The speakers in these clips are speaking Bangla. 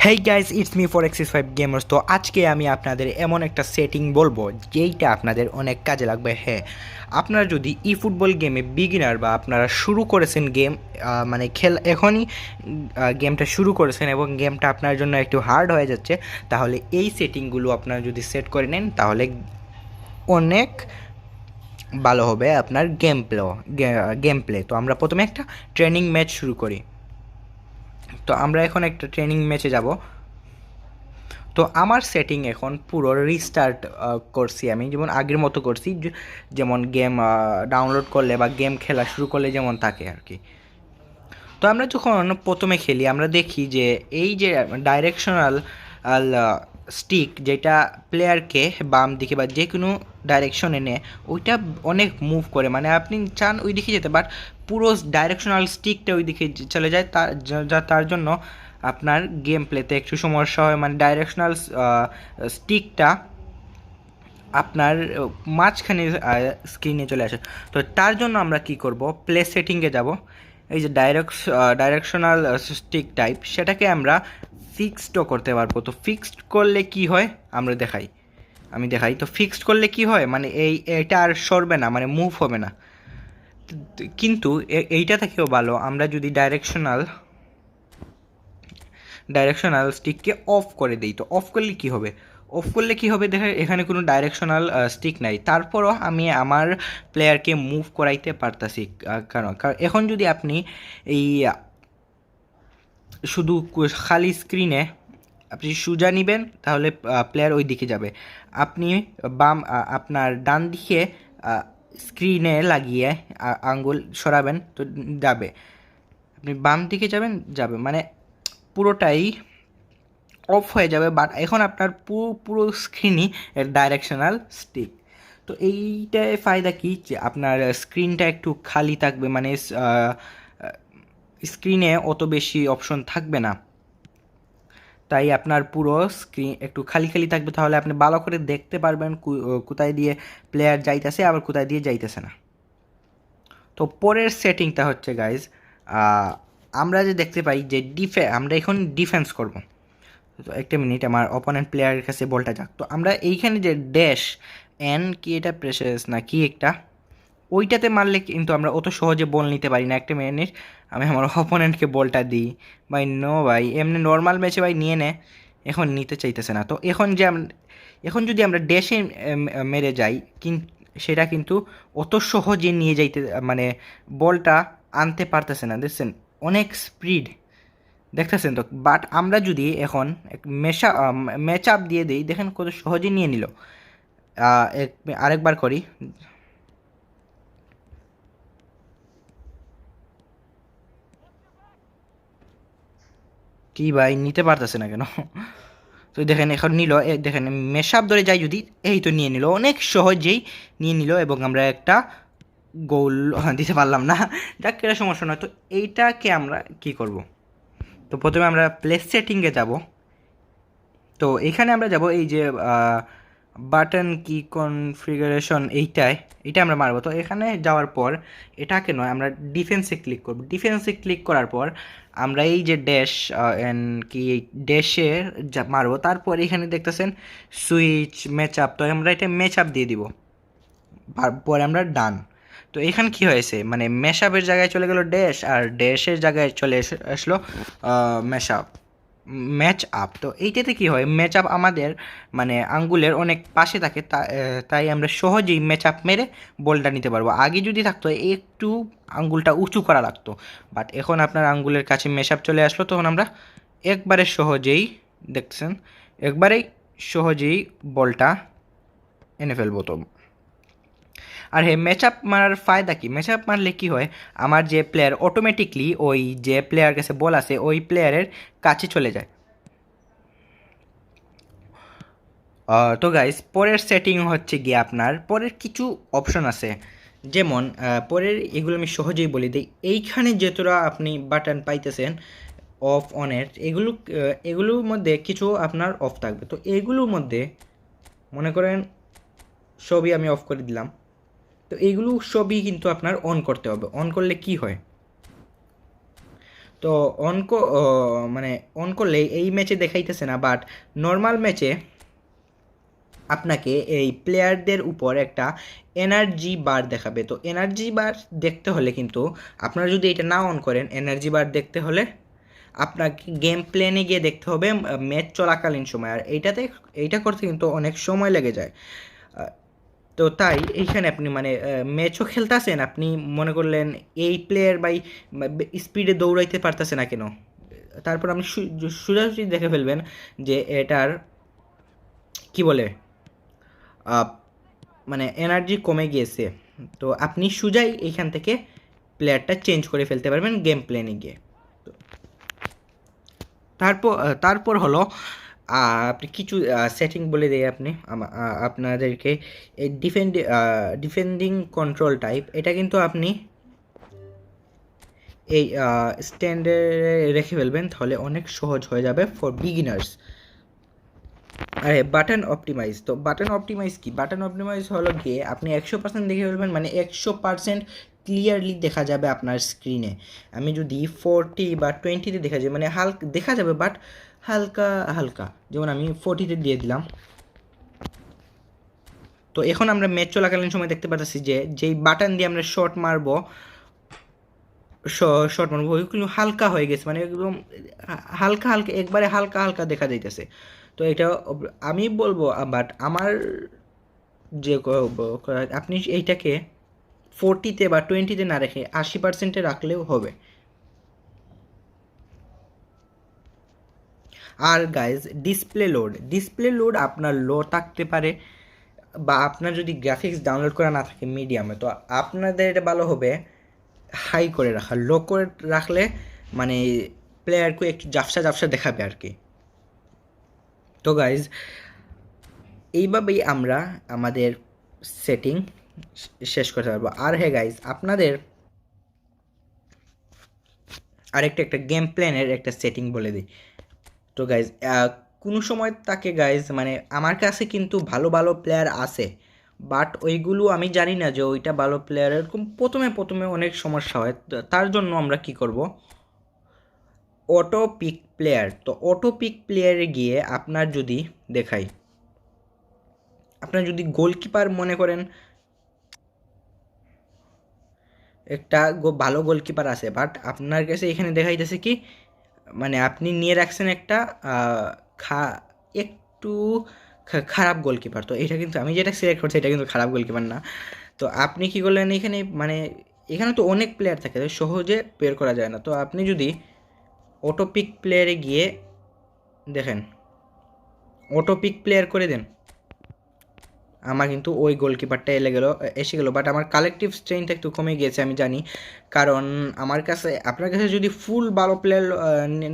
Hey guys, it's me for axis five gamers. তো আজকে আমি আপনাদের এমন একটা সেটিং বলবো যেইটা আপনাদের অনেক কাজে লাগবে। হ্যাঁ, আপনারা যদি ই ফুটবল গেমে বিগিনার বা আপনারা শুরু করেছেন গেম, মানে এখনই গেমটা শুরু করেছেন এবং গেমটা আপনার জন্য একটু হার্ড হয়ে যাচ্ছে, তাহলে এই সেটিংগুলো আপনারা যদি সেট করে নেন তাহলে অনেক ভালো হবে আপনার গেম প্লে। তো আমরা প্রথমে একটা ট্রেনিং ম্যাচ শুরু করি। তো আমরা এখন একটা ট্রেনিং ম্যাচে যাব। তো আমার সেটিং এখন পুরো রিস্টার্ট করছি, আমি যেমন আগের মতো করছি, যেমন গেম ডাউনলোড করলে বা গেম খেলা শুরু করলে যেমন থাকে আর কি। তো আমরা যখন প্রথমে খেলি আমরা দেখি যে এই যে ডাইরেকশনাল স্টিক যেটা প্লেয়ারকে বাম দিকে বা যে কোনো ডাইরেকশনে নেয়, ওইটা অনেক মুভ করে, মানে আপনি চান ওই দিকে যেতে, বাট পুরো ডাইরেকশনাল স্টিকটা ওই দিকে চলে যায়, তার জন্য আপনার গেম প্লেতে একটু সমস্যা হয়, মানে ডাইরেকশনাল স্টিকটা আপনার মাঝখানে স্ক্রিনে চলে আসে। তো তার জন্য আমরা কি করব, প্লে সেটিংয়ে যাব। এই যে ডাইরেকশনাল স্টিক টাইপ, সেটাকে আমরা ফিক্সডও করতে পারবো। তো ফিক্সড করলে কি হয় আমি দেখাই। তো ফিক্সড করলে কি হয়, মানে এটা আর সরবে না, মানে মুভ হবে না। কিন্তু এইটা থেকেও ভালো, আমরা যদি ডাইরেকশনাল স্টিককে অফ করে দিই। তো অফ করলে কি হবে দেখে, এখানে কোনো ডাইরেকশনাল স্টিক নাই, তারপরও আমি আমার প্লেয়ারকে মুভ করাইতে পারতাছি। কারণ এখন যদি আপনি এই শুধু খালি স্ক্রিনে আপনি সোজা নিবেন তাহলে প্লেয়ার ওই দিকে যাবে। আপনি আপনার ডান দিকে স্ক্রিনে লাগিয়ে আঙ্গুল সরাবেন তো যাবে। আপনি বাম দিকে যাবে, মানে পুরোটাই অফ হয়ে যাবে। বাট এখন আপনার পুরো পুরো স্ক্রিনই ডাইরেকশনাল স্টিক। তো এইটায় ফায়দা কি, যে আপনার স্ক্রিনটা একটু খালি থাকবে, মানে স্ক্রিনে অত বেশি অপশন থাকবে না, তাই আপনার পুরো স্ক্রিন একটু খালি খালি থাকবে। তাহলে আপনি ভালো করে দেখতে পারবেন কোথায় দিয়ে প্লেয়ার যাইতেছে আবার কোথায় দিয়ে যাইতেছে না। তো পরের সেটিংটা হচ্ছে গাইজ, আমরা যে দেখতে পাই যে আমরা এখন ডিফেন্স করব। তো একটা মিনিট, আমার অপোনেন্ট প্লেয়ারের কাছে বলটা যাক। তো আমরা এইখানে যে ড্যাশ এন কি, এটা প্রেসেস না কি একটা, ওইটাতে মারলে কিন্তু আমরা অত সহজে বল নিতে পারি না। একটা মিনিট, আমি আমার অপোনেন্টকে বলটা দিই। ভাই নো ভাই, এমনি নর্মাল ম্যাচে ভাই নিয়ে নে, এখন নিতে চাইতেছে না। তো এখন যদি আমরা ড্যাশে মেরে যাই, সেটা কিন্তু অত সহজে নিয়ে যাইতে, মানে বলটা আনতে পারতেছে না, দেখছেন অনেক স্পিড দেখতেছেন তো। বাট আমরা যদি এখন ম্যাচ আপ দিয়ে দিই, দেখেন কত সহজে নিয়ে নিল। আরেকবার করি। কি ভাই, নিতে পারতেছে না কেন? তো দেখেন এখন নিল, দেখেন মেশআপ ধরে যাই যদি, এই তো নিয়ে নিল, অনেক সহজেই নিয়ে নিল এবং আমরা একটা গোল দিতে পারলাম না। যাক, এটা সমস্যা নয়। তো এইটাকে আমরা কি করব, তো প্রথমে আমরা প্লেস সেটিংয়ে যাব। তো এখানে আমরা যাব এই যে বাটন কি কনফিগারেশন, এইটা আমরা মারবো। তো এখানে যাওয়ার পর এটাকে নয়, আমরা ডিফেন্সে ক্লিক করব। ডিফেন্সে ক্লিক করার পর আমরা এই যে ড্যাশ কি ড্যাশে মারবো। তারপর এখানে দেখতেছেন সুইচ ম্যাচ আপ, তো আমরা এটা ম্যাচ আপ দিয়ে দিব, পরে আমরা ডান। তো এখানে কি হয়েছে, মানে ম্যাশআপের জায়গায় চলে গেল ড্যাশ, আর ড্যাশের জায়গায় চলে আসলো ম্যাশআপ ম্যাচ আপ। তো এইটাতে কি হয়, ম্যাচ আপ আমাদের মানে আঙ্গুলের অনেক পাশে থাকে, তাই আমরা সহজেই ম্যাচ আপ মেরে বলটা নিতে পারবো। আগে যদি থাকতো একটু আঙ্গুলটা উঁচু করা লাগতো, বাট এখন আপনার আঙ্গুলের কাছে ম্যাচ আপ চলে আসলো, তখন আমরা একবারে সহজেই দেখছেন, একবারেই সহজেই বলটা এনে ফেলবো। তো আর হ্যাঁ, ম্যাচ আপ মারার ফায়দা কি, ম্যাচ আপ মারলে কি হয়, আমার যে প্লেয়ার অটোমেটিকলি ওই যে প্লেয়ার কাছে বল আছে ওই প্লেয়ারের কাছে চলে যায়। তো গাইস, পরের সেটিং হচ্ছে গিয়ে আপনার পরের কিছু অপশন আছে, যেমন পরের এগুলো আমি সহজেই বলে দিই। এইখানে যেতটা আপনি বাটন পাইতেছেন অফ অনের, এগুলোর মধ্যে কিছু আপনার অফ থাকবে। তো এগুলোর মধ্যে মনে করেন সবই আমি অফ করে দিলাম। তো এইগুলো সবই কিন্তু আপনার অন করতে হবে। অন করলে কি হয়, তো মানে অন করলে এই ম্যাচে দেখাইতেছে না, বাট নর্মাল ম্যাচে আপনাকে এই প্লেয়ারদের উপর একটা এনার্জি বার দেখাবে। তো এনার্জি বার দেখতে হলে কিন্তু আপনারা যদি এটা না অন করেন, এনার্জি বার দেখতে হলে আপনাকে গেম প্লেনে গিয়ে দেখতে হবে ম্যাচ চলাকালীন সময়, আর এইটা করতে কিন্তু অনেক সময় লেগে যায়। তো তাই এইখানে আপনি মানে ম্যাচও খেলতেছেন, আপনি মনে করলেন এই প্লেয়ার বাই স্পিডে দৌড়াইতে পারতেছে না কেন, তারপর আপনি সোজাসুজি দেখে ফেলবেন যে এটার কি বলে মানে এনার্জি কমে গিয়েছে। তো আপনি সোজাই এইখান থেকে প্লেয়ারটা চেঞ্জ করে ফেলতে পারবেন গেম প্লেনে গিয়ে। তারপর হলো আপনি কিছু সেটিং বলে দিই আপনাদেরকে। এই ডিফেন্ডিং কন্ট্রোল টাইপ, এটা কিন্তু আপনি এই স্ট্যান্ডে রেখে ফেলবেন, তাহলে অনেক সহজ হয়ে যাবে ফর বিগিনার্স। আরে বাটন অপটিমাইজ, তো বাটন অপটিমাইজ কি? বাটন অপটিমাইজ হলো গিয়ে আপনি 100% দেখে ফেলবেন, মানে 100% ক্লিয়ারলি দেখা যাবে আপনার স্ক্রিনে। আমি যদি 40 বা 20-তে দেখা যায়, মানে হালকা দেখা যাবে বাট হালকা হালকা, যেমন আমি 40-তে দিয়ে দিলাম। তো এখন আমরা ম্যাচ চলাকালীন সময় দেখতে পাচ্ছি যে যেই বাটন দিয়ে আমরা শট মারবো ওইগুলো হালকা হয়ে গেছে, মানে একদম হালকা হালকা, একবারে হালকা হালকা দেখা যাইতেছে। তো এটা আমি বলবো, বাট আমার যে আপনি এইটাকে 40-তে বা 20-তে না রেখে 80%-এ রাখলেও হবে। আর গাইজ ডিসপ্লে লোড আপনার লো থাকতে পারে, বা আপনার যদি গ্রাফিক্স ডাউনলোড করা না থাকে মিডিয়ামে, তো আপনাদের এটা ভালো হবে হাই করে রাখা। লো করে রাখলে মানে প্লেয়ারকে একটু জাফসা জাফসা দেখাবে আর কি। তো গাইজ এইভাবেই আমরা আমাদের সেটিং শেষ করতে পারবো। আর হ্যাঁ গাইজ, আপনাদের একটা গেম প্ল্যানের একটা সেটিং বলে দিই। তো গাইজ কোনো সময় তাকে গাইজ, মানে আমার কাছে কিন্তু ভালো ভালো প্লেয়ার আছে, বাট ওইগুলো আমি জানি না যে ওইটা ভালো প্লেয়ার, এরকম প্রথমে অনেক সমস্যা হয়। তার জন্য আমরা কি করব, অটো পিক প্লেয়ার। তো অটো পিক প্লেয়ারে গিয়ে আপনার যদি দেখাই, আপনার যদি গোলকিপার মনে করেন একটা ভালো গোলকিপার আছে, বাট আপনার কাছে এখানে দেখাইতেছে কি, মানে আপনি নিয়ে রাখছেন একটা একটু খারাপ গোলকিপার। তো এটা কিন্তু আমি যেটা সিলেক্ট করছি এটা কিন্তু খারাপ গোলকিপার না। তো আপনি কি করলেন এখানে, মানে এখানে তো অনেক প্লেয়ার থাকে, তো সহজে বের করা যায় না। তো আপনি যদি অটো পিক প্লেয়ারে গিয়ে দেখেন, অটো পিক প্লেয়ার করে দেন, আমার কিন্তু ওই গোলকিপারটা এসে গেলো, বাট আমার কালেকটিভ স্ট্রেংথ একটু কমে গিয়েছে আমি জানি, কারণ আমার কাছে, আপনার কাছে যদি ফুল ভালো প্লেয়ার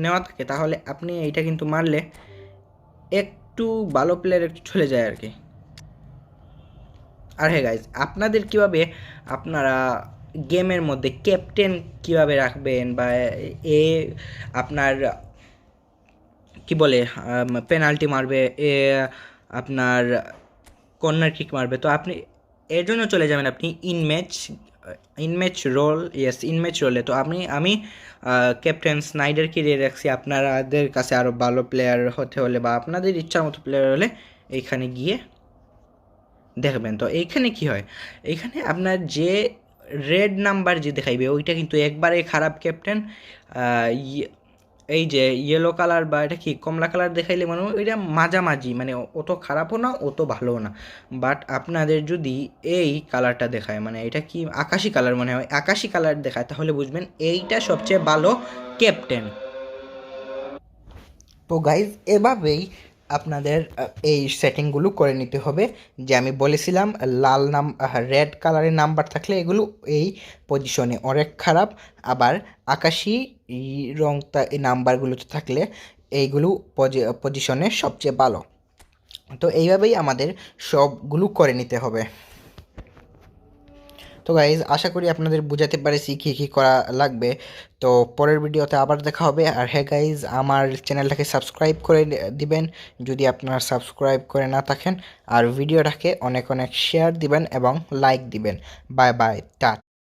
নেওয়া থাকে তাহলে আপনি এইটা কিন্তু মারলে একটু ভালো প্লেয়ার একটু চলে যায় আর কি। আর হ্যাঁ গাইজ, আপনাদের কীভাবে আপনারা গেমের মধ্যে ক্যাপ্টেন কীভাবে রাখবেন, বা এ আপনার কি বলে পেনাল্টি মারবে, আপনার কর্নার কিক মারবে, তো আপনি এর জন্য চলে যাবেন আপনি ইনম্যাচ রোলে। তো আমি ক্যাপ্টেন স্নাইডারকে দিয়ে রাখছি। আপনাদের কাছে আরও ভালো প্লেয়ার হতে হলে বা আপনাদের ইচ্ছার মতো প্লেয়ার হলে এইখানে গিয়ে দেখবেন। তো এইখানে কি হয়, এইখানে আপনার যে রেড নাম্বার যে দেখাইবে ওইটা কিন্তু একবারে খারাপ ক্যাপ্টেন। এই যে ইয়েলো কালার বা এটা কি কমলা কালার দেখাইলে মানে ওইটা মাঝামাঝি, মানে অত খারাপও না অত ভালোও না। বাট আপনাদের যদি এই কালারটা দেখায়, মানে এটা কি আকাশি কালার মনে হয়, আকাশি কালার দেখায়, তাহলে বুঝবেন এইটা সবচেয়ে ভালো ক্যাপ্টেন। তো গাইজ এভাবেই আপনাদের এই সেটিংগুলো করে নিতে হবে, যে আমি বলেছিলাম রেড কালারের নাম্বার থাকলে এগুলো এই পজিশনে অনেক খারাপ, আবার আকাশি রংটা এই নাম্বারগুলোতে থাকলে এইগুলো পজিশনে সবচেয়ে ভালো। তো এইভাবেই আমাদের সবগুলো করে নিতে হবে। তো গাইজ আশা করি আপনাদের বুঝাতে পারেছি কী করা লাগবে। তো পরের ভিডিওতে আবার দেখা হবে। আর হ্যাঁ গাইজ, আমার চ্যানেলটাকে সাবস্ক্রাইব করে দিবেন যদি আপনারা সাবস্ক্রাইব করে না থাকেন, আর ভিডিওটাকে অনেক শেয়ার দিবেন এবং লাইক দিবেন। Bye bye, tata.